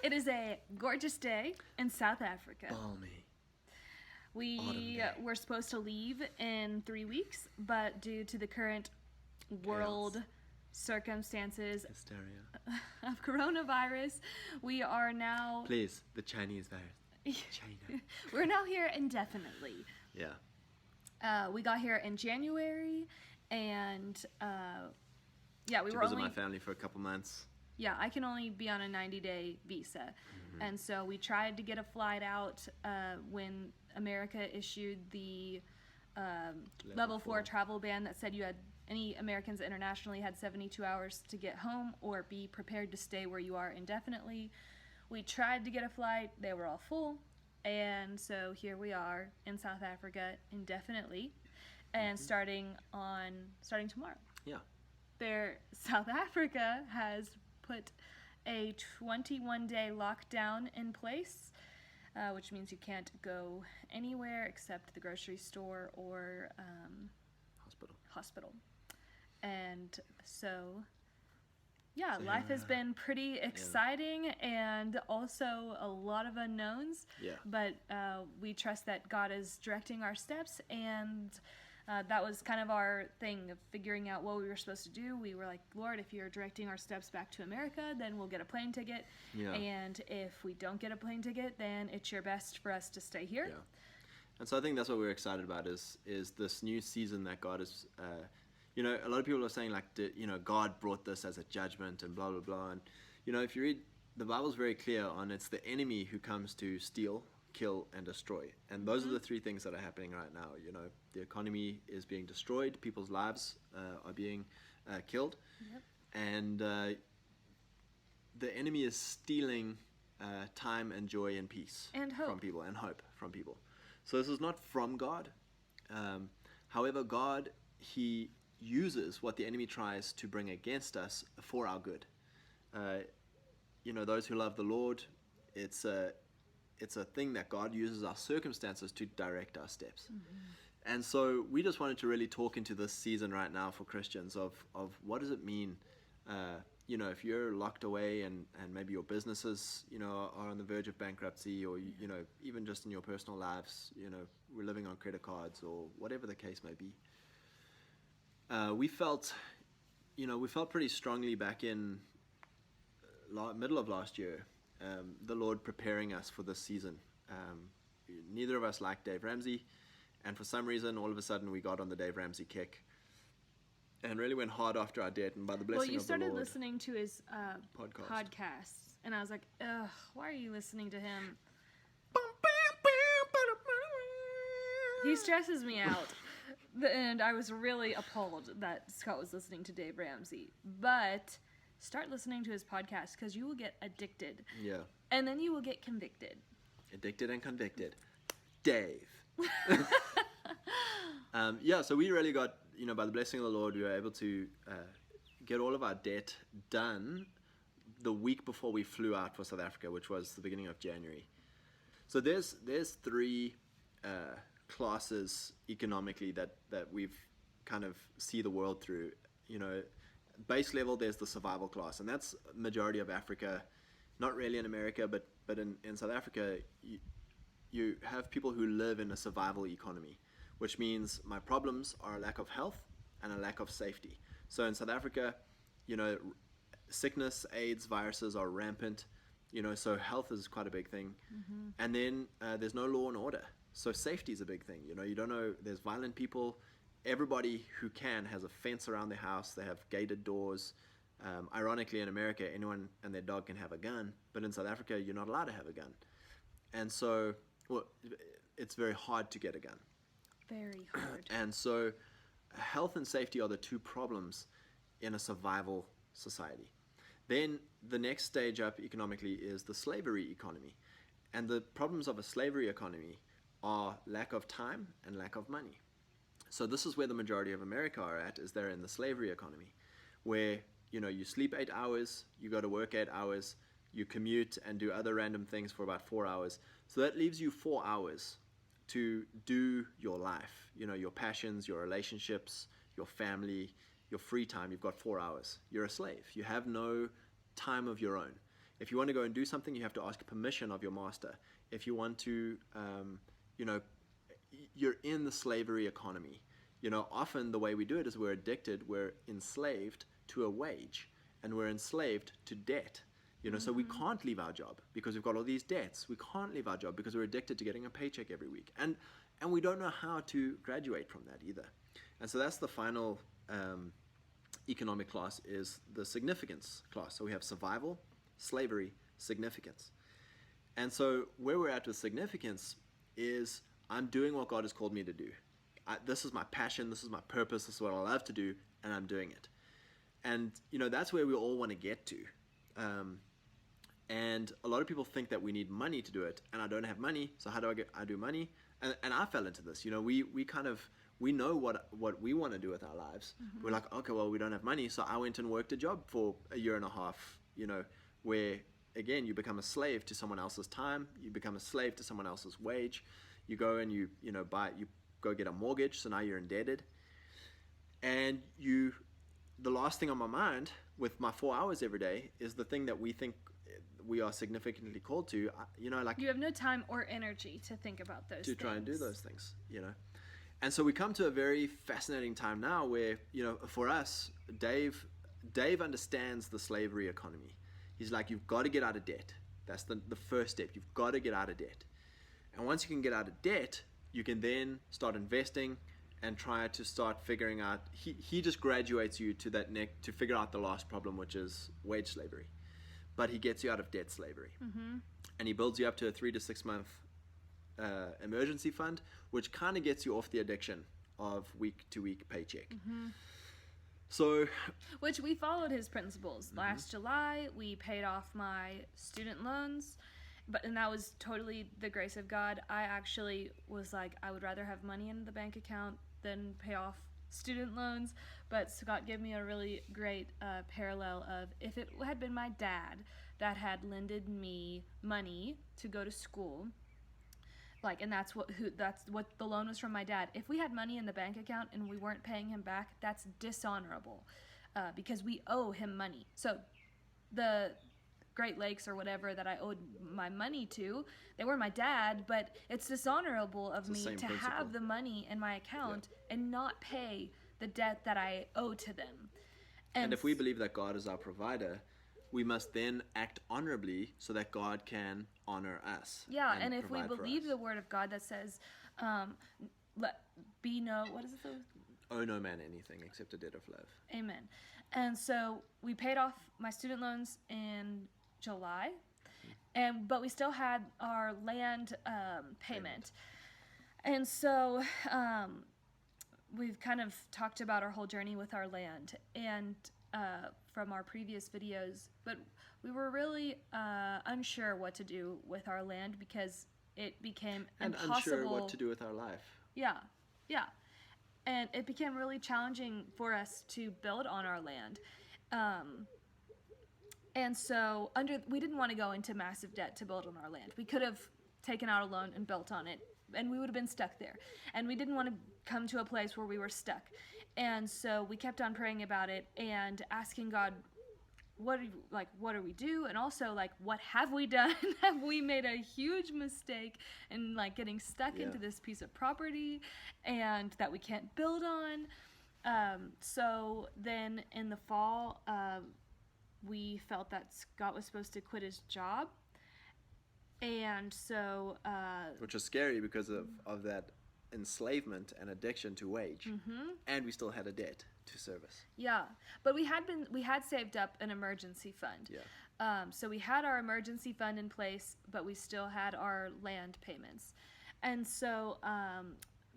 It is a gorgeous day in South Africa. Balmy. We were supposed to leave in 3 weeks, but due to the current world circumstances Hysteria. of coronavirus, we are now... Please, the Chinese virus. China. We're now here indefinitely. Yeah. We got here in January, and we To were visit only... my family for a couple months. Yeah, I can only be on a 90-day visa. And so we tried to get a flight out when America issued the level 4 travel ban that said you had any Americans internationally had 72 hours to get home or be prepared to stay where you are indefinitely. We tried to get a flight. They were all full. And so here we are in South Africa indefinitely and starting tomorrow. Yeah. South Africa has put a 21-day lockdown in place, which means you can't go anywhere except the grocery store or hospital. And so, life has been pretty exciting and also a lot of unknowns. Yeah. But we trust that God is directing our steps, and that was kind of our thing of figuring out what we were supposed to do. We were like, Lord, if you're directing our steps back to America, then we'll get a plane ticket. Yeah. And if we don't get a plane ticket, then it's your best for us to stay here. Yeah. And so I think that's what we're excited about is this new season that God is, a lot of people are saying like, God brought this as a judgment and blah, blah, blah. And, if you read, the Bible's very clear on it's the enemy who comes to steal, kill, and destroy. And those are the three things that are happening right now. The economy is being destroyed, people's lives are being killed, and the enemy is stealing time and joy and peace and hope from people, and hope from people. So this is not from God. However, God, He uses what the enemy tries to bring against us for our good. Those who love the Lord, it's a thing that God uses our circumstances to direct our steps. And so we just wanted to really talk into this season right now for Christians of what does it mean, if you're locked away and maybe your businesses, are on the verge of bankruptcy, or, even just in your personal lives, we're living on credit cards or whatever the case may be. We felt pretty strongly back in middle of last year, the Lord preparing us for this season. Neither of us liked Dave Ramsey, and for some reason, all of a sudden, we got on the Dave Ramsey kick and really went hard after our debt. And by the blessing of the Lord... Well, you started listening to his podcasts, and I was like, ugh, why are you listening to him? He stresses me out. And I was really appalled that Scott was listening to Dave Ramsey. But start listening to his podcast, because you will get addicted. Yeah. And then you will get convicted. Addicted and convicted. Dave. So we really got, by the blessing of the Lord, we were able to get all of our debt done the week before we flew out for South Africa, which was the beginning of January. So there's three classes economically that we've kind of see the world through. Base level, there's the survival class, and that's majority of Africa, not really in America, but in South Africa, you have people who live in a survival economy, which means my problems are a lack of health and a lack of safety. So in South Africa, sickness, AIDS, viruses are rampant, so health is quite a big thing. And then there's no law and order. So safety is a big thing. You don't know, there's violent people. Everybody who can has a fence around their house. They have gated doors. Ironically, in America, anyone and their dog can have a gun. But in South Africa, you're not allowed to have a gun. And so, it's very hard to get a gun. Very hard. And so, health and safety are the two problems in a survival society. Then the next stage up economically is the slavery economy. And the problems of a slavery economy are lack of time and lack of money. So this is where the majority of America are at, is they're in the slavery economy, where, you sleep 8 hours, you go to work 8 hours, you commute and do other random things for about 4 hours. So that leaves you 4 hours to do your life, your passions, your relationships, your family, your free time. You've got 4 hours. You're a slave. You have no time of your own. If you want to go and do something, you have to ask permission of your master. If you want to, you're in the slavery economy. Often the way we do it is we're addicted, we're enslaved to a wage, and we're enslaved to debt. So we can't leave our job because we've got all these debts. We can't leave our job because we're addicted to getting a paycheck every week. And we don't know how to graduate from that either. And so that's the final economic class, is the significance class. So we have survival, slavery, significance. And so where we're at with significance is I'm doing what God has called me to do. This is my passion, this is my purpose, this is what I love to do, and I'm doing it. And, that's where we all want to get to. And a lot of people think that we need money to do it, and I don't have money, so how do I do money? And I fell into this. We know what we want to do with our lives. We're like, okay, well, we don't have money, so I went and worked a job for a year and a half, where, again, you become a slave to someone else's time, you become a slave to someone else's wage, you go and you go get a mortgage, so now you're indebted. And the last thing on my mind with my 4 hours every day is the thing that we think we are significantly called to, you have no time or energy to think about those things. Try and do those things, And so we come to a very fascinating time now where, for us, Dave understands the slavery economy. He's like, you've got to get out of debt. That's the first step. You've got to get out of debt. And once you can get out of debt, you can then start investing and try to start figuring out, he just graduates you to that to figure out the last problem, which is wage slavery. But he gets you out of debt slavery. And he builds you up to a 3 to 6 month emergency fund, which kind of gets you off the addiction of week to week paycheck. So, which we followed his principles. Last July, we paid off my student loans, and that was totally the grace of God. I actually was like, I would rather have money in the bank account than pay off student loans. But Scott gave me a really great parallel of, if it had been my dad that had lended me money to go to school, and that's what the loan was from my dad. If we had money in the bank account and we weren't paying him back, that's dishonorable, because we owe him money. So the Great Lakes or whatever that I owed my money to, they were my dad, but it's dishonorable of me to have the money in my account and not pay the debt that I owe to them. And if we believe that God is our provider, we must then act honorably so that God can honor us. Yeah, and if we believe the word of God that says, what is it? Owe no man anything except a debt of love. Amen. And so we paid off my student loans in July, but we still had our land payment. And so we've kind of talked about our whole journey with our land and from our previous videos, but we were really unsure what to do with our land because it became impossible. And unsure what to do with our life. Yeah. And it became really challenging for us to build on our land. And so we didn't want to go into massive debt to build on our land. We could have taken out a loan and built on it, and we would have been stuck there. And we didn't want to come to a place where we were stuck. And so we kept on praying about it and asking God, what do we do? And also, what have we done? Have we made a huge mistake in getting stuck into this piece of property and that we can't build on? So then in the fall, we felt that Scott was supposed to quit his job. And so which is scary because of that enslavement and addiction to wage. And we still had a debt to service. Yeah, but we had saved up an emergency fund. So we had our emergency fund in place, but we still had our land payments. And so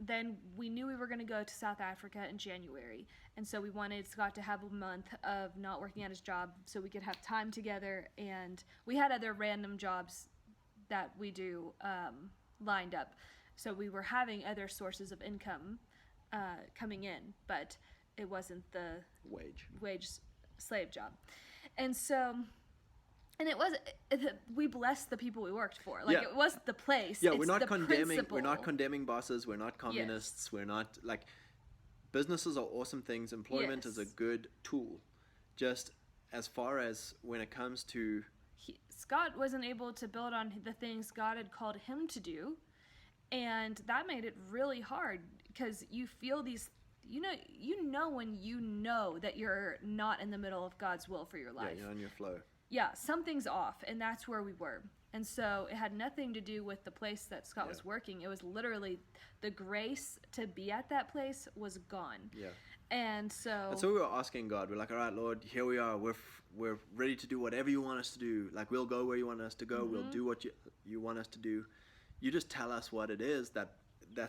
then we knew we were going to go to South Africa in January. And so we wanted Scott to have a month of not working at his job so we could have time together. And we had other random jobs that we do lined up. So we were having other sources of income coming in, but it wasn't the wage slave job. And so, and we blessed the people we worked for. It wasn't the place. Yeah, we're not condemning bosses. We're not communists. Yes. We're not businesses are awesome things. Employment is a good tool. Just as far as when it comes to Scott wasn't able to build on the things God had called him to do, and that made it really hard because you feel these, you know when you know that you're not in the middle of God's will for your life. Yeah, you're on your flow. Yeah, something's off, and that's where we were. And so it had nothing to do with the place that Scott was working. It was literally the grace to be at that place was gone. Yeah. And so we were asking God. We're like, all right, Lord, here we are. We're ready to do whatever you want us to do. Like, we'll go where you want us to go. We'll do what you want us to do. You just tell us what it is, that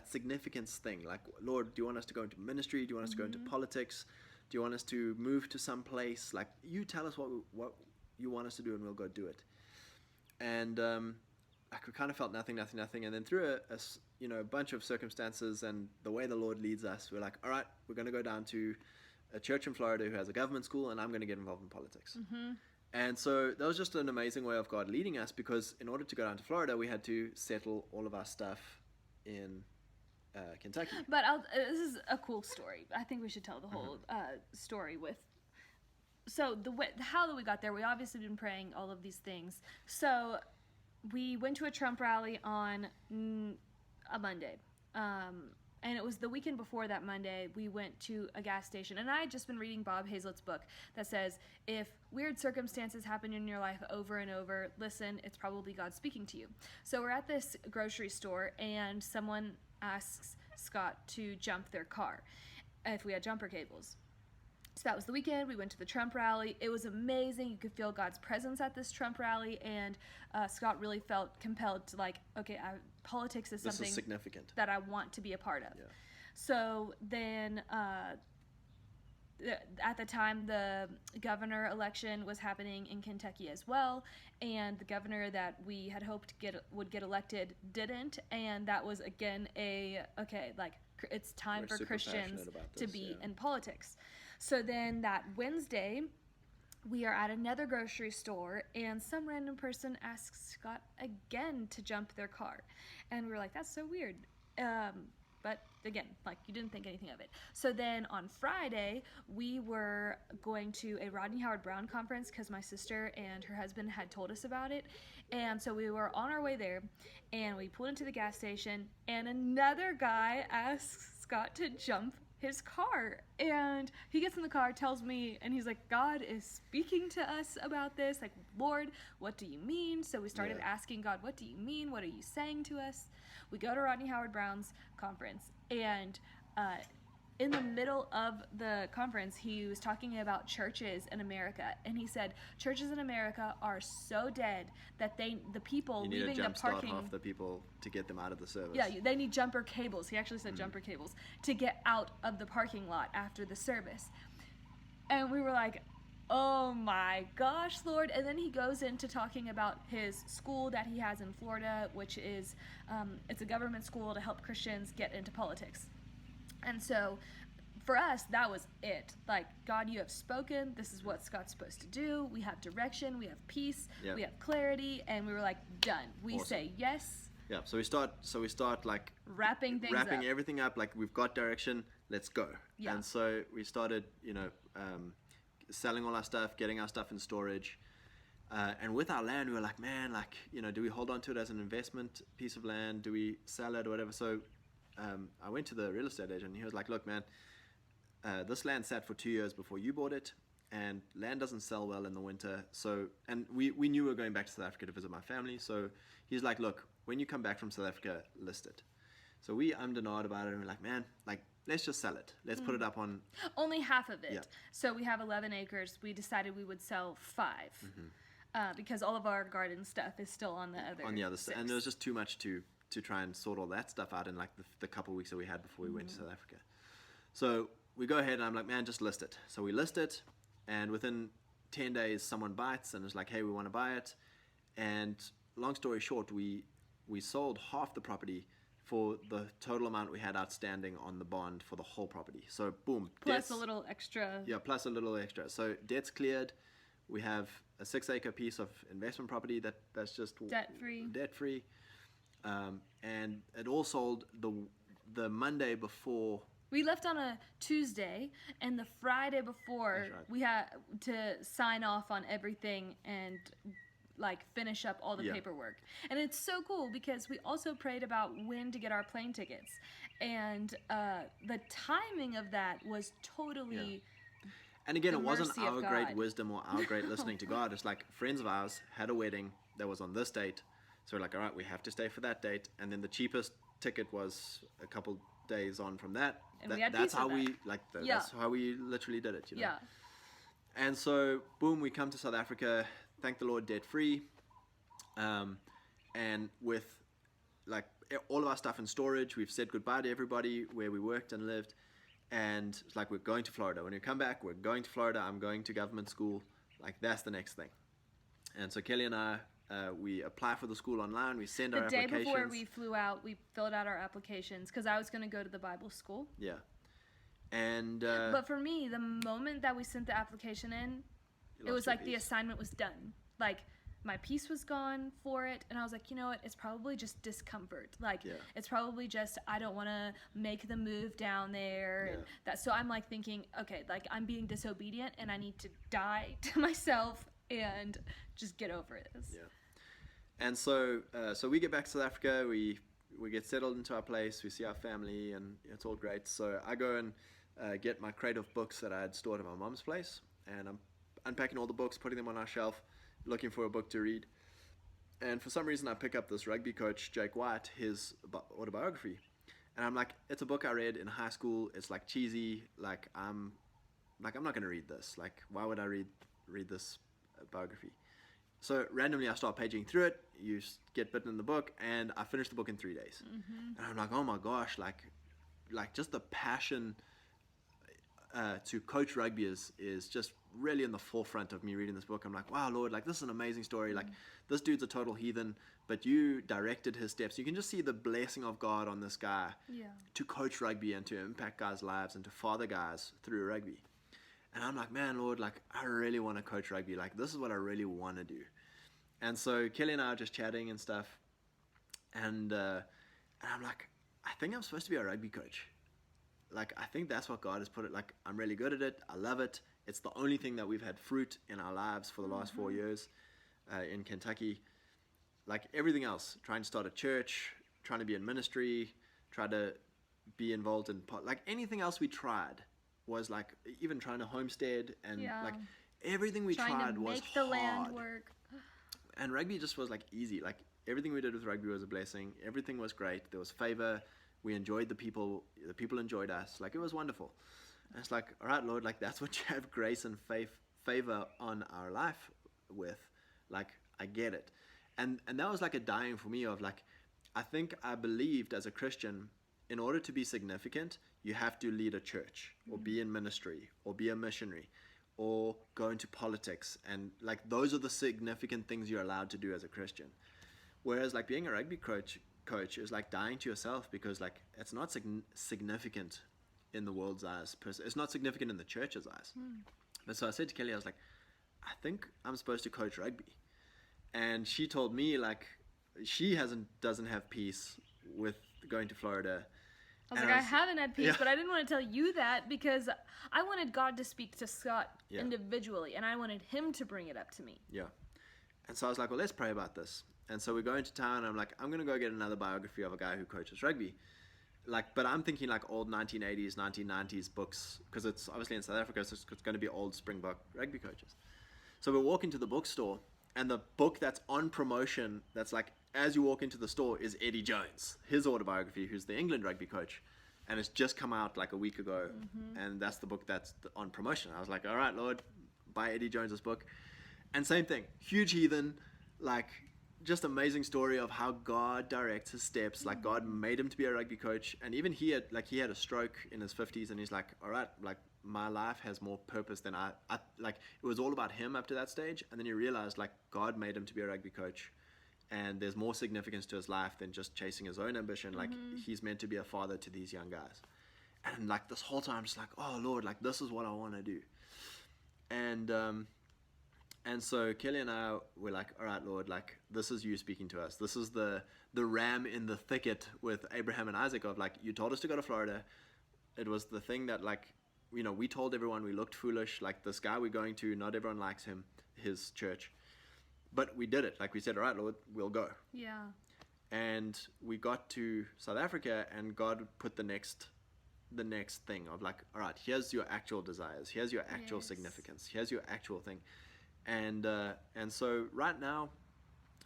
significance thing. Like, Lord, do you want us to go into ministry? Do you want us to go into politics? Do you want us to move to some place? Like, you tell us what you want us to do, and we'll go do it. And like, we kind of felt nothing. And then through a bunch of circumstances and the way the Lord leads us, we're like, all right, we're going to go down to a church in Florida who has a government school, and I'm going to get involved in politics. And so that was just an amazing way of God leading us, because in order to go down to Florida, we had to settle all of our stuff in Kentucky. But this is a cool story. I think we should tell the whole story with. So how that we got there, we obviously been praying all of these things. So we went to a Trump rally on a Monday. And it was the weekend before that Monday, we went to a gas station. And I had just been reading Bob Hazlett's book that says, if weird circumstances happen in your life over and over, listen, it's probably God speaking to you. So we're at this grocery store, and someone asks Scott to jump their car if we had jumper cables. So that was the weekend. We went to the Trump rally. It was amazing. You could feel God's presence at this Trump rally, and Scott really felt compelled to, like, okay, politics is something significant that I want to be a part of. Yeah. So then at the time, the governor election was happening in Kentucky as well, and the governor that we had hoped would get elected didn't, and that was again it's time for Christians to be in politics. So then that Wednesday, we are at another grocery store, and some random person asks Scott again to jump their car. And we were like, that's so weird. But again, like, you didn't think anything of it. So then on Friday, we were going to a Rodney Browne conference because my sister and her husband had told us about it. And so we were on our way there, and we pulled into the gas station, and another guy asks Scott to jump his car, and he gets in the car, tells me, and he's like, God is speaking to us about this, like, Lord, what do you mean? So we started asking God, what do you mean? What are you saying to us? We go to Rodney Browne's conference, and in the middle of the conference, he was talking about churches in America, and he said churches in America are so dead that the people leaving the parking, half the people to get them out of the service. Yeah, they need jumper cables. He actually said jumper cables to get out of the parking lot after the service. And we were like, oh my gosh, Lord. And then he goes into talking about his school that he has in Florida, which is it's a government school to help Christians get into politics. And so for us, that was it. Like, God, you have spoken. This is what Scott's supposed to do. We have direction. We have peace. Yep. We have clarity. And we were like, done. We say yes. Yeah. So we start like wrapping everything up. Like, we've got direction. Let's go. Yeah. And so we started, selling all our stuff, getting our stuff in storage. And with our land, we were like, man, like, do we hold on to it as an investment piece of land? Do we sell it or whatever? So I went to the real estate agent, and he was like, look, man, this land sat for 2 years before you bought it, and land doesn't sell well in the winter. So, and we knew we were going back to South Africa to visit my family. So he's like, look, when you come back from South Africa, list it. So we ummed and ahed about it, and we're like, man, like, let's just sell it. Let's put it up on... Only half of it. Yeah. So we have 11 acres. We decided we would sell 5. Because all of our garden stuff is still on the other 6. And there was just too much to try and sort all that stuff out in like the couple of weeks that we had before we went to South Africa. So we go ahead, and I'm like, man, just list it. So we list it, and within 10 days, someone bites and is like, hey, we want to buy it. And long story short, we sold half the property for the total amount we had outstanding on the bond for the whole property. So boom. Plus a little extra. Yeah, plus a little extra. So debt's cleared. We have a 6-acre piece of investment property that's just debt-free. And it all sold the Monday before. We left on a Tuesday, and the Friday before we had to sign off on everything and like finish up all the paperwork. And it's so cool because we also prayed about when to get our plane tickets, and the timing of that was totally and again, it wasn't mercy of our God. great wisdom or our great listening to God. It's like friends of ours had a wedding that was on this date, so we're like, all right, we have to stay for that date, and then the cheapest ticket was a couple days on from that. And we had peace that's how with we that. that's how we literally did it, you know. Yeah. And so, boom, we come to South Africa, thank the Lord, debt-free, and with, like, all of our stuff in storage. We've said goodbye to everybody where we worked and lived, and it's like, we're going to Florida. When we come back, we're going to Florida. I'm going to government school. Like, that's the next thing. And so Kelly and I, we apply for the school online. We send our applications. The day before we flew out, we filled out our applications because I was going to go to the Bible school. Yeah. And but for me, the moment that we sent the application in, it was like the assignment was done. Like, my peace was gone for it, and I was like, you know what, it's probably just discomfort. Like, it's probably just, I don't want to make the move down there. And that, so I'm like thinking, okay, like, I'm being disobedient, and I need to die to myself and just get over this. Yeah. And so so we get back to South Africa, we get settled into our place, we see our family, and it's all great. So I go and get my crate of books that I had stored at my mom's place, and I'm unpacking all the books, putting them on our shelf, looking for a book to read. And for some reason I pick up this rugby coach, Jake White, his autobiography. And I'm like, it's a book I read in high school. It's like cheesy. I'm not going to read this. Like, why would I read this biography? So randomly I start paging through it. You get bitten in the book, and I finish the book in 3 days. And I'm like, oh my gosh, like just the passion to coach rugby is just really in the forefront of me reading this book. I'm like, wow, Lord, like, this is an amazing story. Like, this dude's a total heathen, but you directed his steps. You can just see the blessing of God on this guy to coach rugby and to impact guys' lives and to father guys through rugby. And I'm like, man, Lord, like, I really want to coach rugby. Like, this is what I really want to do. And so Kelly and I are just chatting and stuff. And I'm like, I think I'm supposed to be a rugby coach. Like, I think that's what God has put it. Like, I'm really good at it. I love it. It's the only thing that we've had fruit in our lives for the last 4 years in Kentucky. Like, everything else, trying to start a church, trying to be in ministry, try to be involved in, like, anything else we tried was like, even trying to homestead and like everything we tried was make the land work. And rugby just was like easy. Like, everything we did with rugby was a blessing. Everything was great. There was favor. We enjoyed the people enjoyed us. Like, it was wonderful. And it's like, all right, Lord, like, that's what you have grace and favor on our life with. Like, I get it. And that was like a dying for me of like, I think I believed as a Christian, in order to be significant, you have to lead a church or be in ministry or be a missionary or go into politics. And like, those are the significant things you're allowed to do as a Christian. Whereas like being a rugby coach is like dying to yourself, because like, it's not significant in the world's eyes. It's not significant in the church's eyes. But so I said to Kelly, I was like, I think I'm supposed to coach rugby. And she told me like, she doesn't have peace with going to Florida. I was like, I haven't had peace, but I didn't want to tell you that because I wanted God to speak to Scott individually, and I wanted him to bring it up to me. Yeah. And so I was like, well, let's pray about this. And so we go into town, and I'm like, I'm going to go get another biography of a guy who coaches rugby. Like, but I'm thinking like old 1980s, 1990s books, because it's obviously in South Africa, so it's going to be old Springbok rugby coaches. So we walk into the bookstore, and the book that's on promotion, that's like, as you walk into the store, is Eddie Jones, his autobiography, who's the England rugby coach. And it's just come out like a week ago. And that's the book that's on promotion. I was like, all right, Lord, buy Eddie Jones's book. And same thing, huge heathen, like, just amazing story of how God directs his steps. Like, God made him to be a rugby coach. And even he had a stroke in his 50s, and he's like, all right, like, my life has more purpose than I like, it was all about him up to that stage. And then he realized like, God made him to be a rugby coach, and there's more significance to his life than just chasing his own ambition. Like, he's meant to be a father to these young guys. And like, this whole time I'm just like, oh Lord, like, this is what I want to do. And so Kelly and I were like, all right, Lord, like, this is you speaking to us. This is the ram in the thicket with Abraham and Isaac of like, you told us to go to Florida. It was the thing that like, you know, we told everyone we looked foolish. Like, this guy we're going to, not everyone likes him, his church. But we did it. Like we said, all right, Lord, we'll go. Yeah. And we got to South Africa, and God put the next thing of like, all right, here's your actual desires, here's your actual significance, here's your actual thing. And so right now,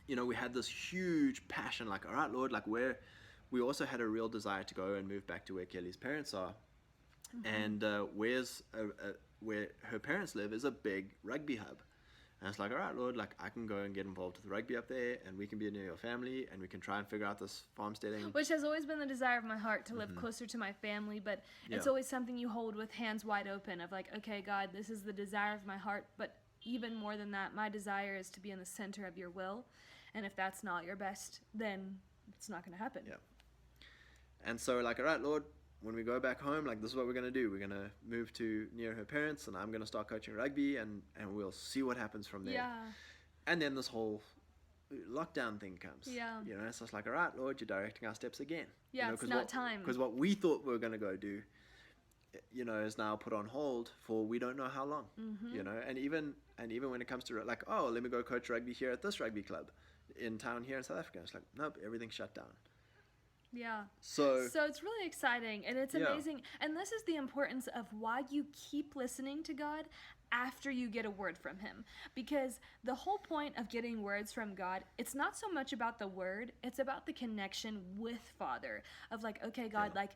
we had this huge passion, like, all right, Lord, like we also had a real desire to go and move back to where Kelly's parents are. And where her parents live is a big rugby hub. And it's like, all right, Lord, like I can go and get involved with rugby up there, and we can be near your family, and we can try and figure out this farmsteading. Which has always been the desire of my heart, to live closer to my family, but it's always something you hold with hands wide open of like, okay, God, this is the desire of my heart, but even more than that, my desire is to be in the center of your will, and if that's not your best, then it's not going to happen. Yeah. And so like, all right, Lord, when we go back home, like this is what we're going to do. We're going to move to near her parents, and I'm going to start coaching rugby, and we'll see what happens from there. Yeah. And then this whole lockdown thing comes. Yeah. So it's like, all right, Lord, you're directing our steps again. Yeah, it's not time. Because what we thought we were going to go do, is now put on hold for we don't know how long. And even when it comes to like, oh, let me go coach rugby here at this rugby club in town here in South Africa. It's like, nope, everything's shut down. Yeah. So it's really exciting, and it's amazing. And this is the importance of why you keep listening to God after you get a word from him. Because the whole point of getting words from God, it's not so much about the word, it's about the connection with Father. Of like, okay, God, like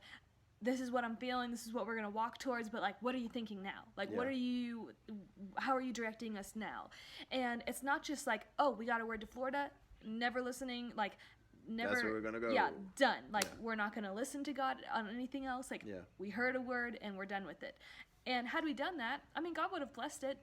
this is what I'm feeling, this is what we're going to walk towards, but like, what are you thinking now? Like, how are you directing us now? And it's not just like, oh, we got a word to Florida, never listening, like, never. That's where we're gonna go. Yeah, done. Like we're not gonna listen to God on anything else. Like we heard a word and we're done with it. And had we done that, I mean, God would have blessed it,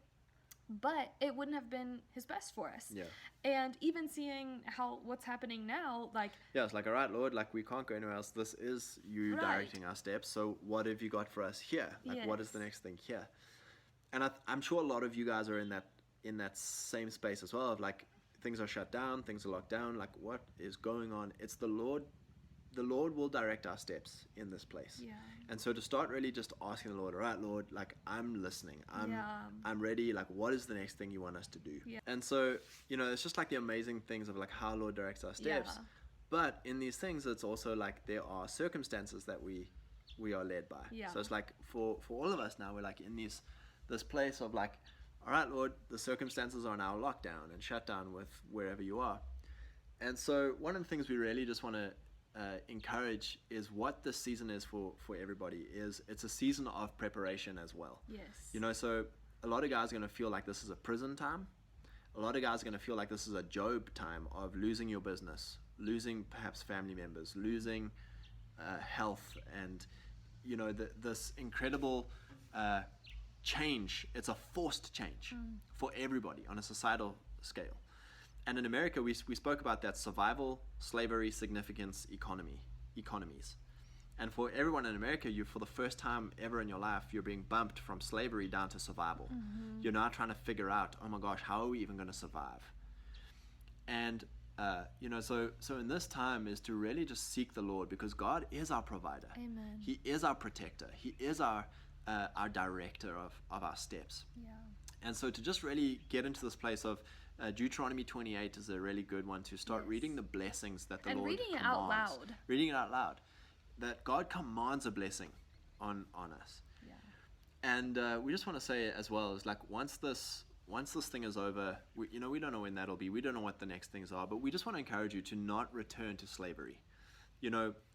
but it wouldn't have been his best for us. Yeah. And even seeing what's happening now, like it's like, all right, Lord, like we can't go anywhere else. This is you directing our steps. So what have you got for us here? Like what is the next thing here? And I'm sure a lot of you guys are in that same space as well. Of like, things are shut down, things are locked down, like what is going on? It's the Lord will direct our steps in this place. Yeah. And so to start really just asking the Lord, all right, Lord, like I'm listening, I'm ready, like what is the next thing you want us to do? Yeah. And so, it's just like the amazing things of like how Lord directs our steps. Yeah. But in these things, it's also like there are circumstances that we are led by. Yeah. So it's like for all of us now, we're like in this place of like, all right, Lord, the circumstances are now locked down and shut down with wherever you are. And so one of the things we really just want to encourage is what this season is for everybody is it's a season of preparation as well. Yes. So a lot of guys are going to feel like this is a prison time. A lot of guys are going to feel like this is a Job time of losing your business, losing perhaps family members, losing health, and this incredible change. It's a forced change for everybody on a societal scale. And in America, we spoke about that survival, slavery, significance, economies. And for everyone in America, for the first time ever in your life, you're being bumped from slavery down to survival. You're now trying to figure out, oh my gosh, how are we even going to survive? And so in this time is to really just seek the Lord, because God is our provider. Amen. He is our protector. He is our director of our steps. Yeah. And so to just really get into this place of Deuteronomy 28 is a really good one to start reading the blessings that the Lord commands. And reading it out loud. That God commands a blessing on us. Yeah. And we just want to say as well is like once this thing is over, we don't know when that'll be. We don't know what the next things are, but we just want to encourage you to not return to slavery.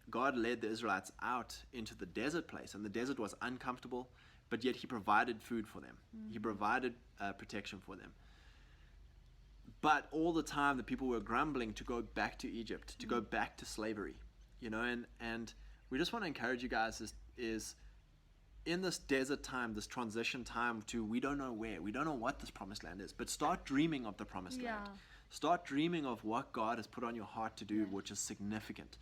God led the Israelites out into the desert place, and the desert was uncomfortable, but yet he provided food for them. He provided protection for them. But all the time, the people were grumbling to go back to Egypt, to go back to slavery, and we just want to encourage you guys is in this desert time, this transition time to we don't know where, we don't know what this promised land is, but start dreaming of the promised land. Start dreaming of what God has put on your heart to do, which is significant.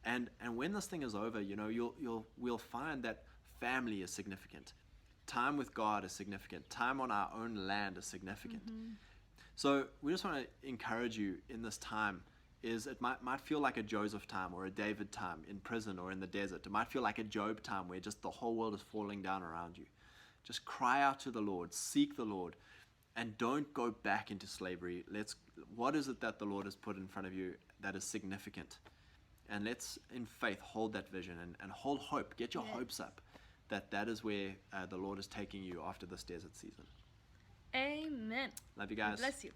And when this thing is over, we'll find that family is significant. Time with God is significant. Time on our own land is significant. So we just want to encourage you in this time is it might feel like a Joseph time or a David time in prison or in the desert. It might feel like a Job time where just the whole world is falling down around you. Just cry out to the Lord, seek the Lord, and don't go back into slavery. What is it that the Lord has put in front of you that is significant? And let's, in faith, hold that vision and hold hope. Get your hopes up that is where the Lord is taking you after this desert season. Amen. Love you guys. Bless you.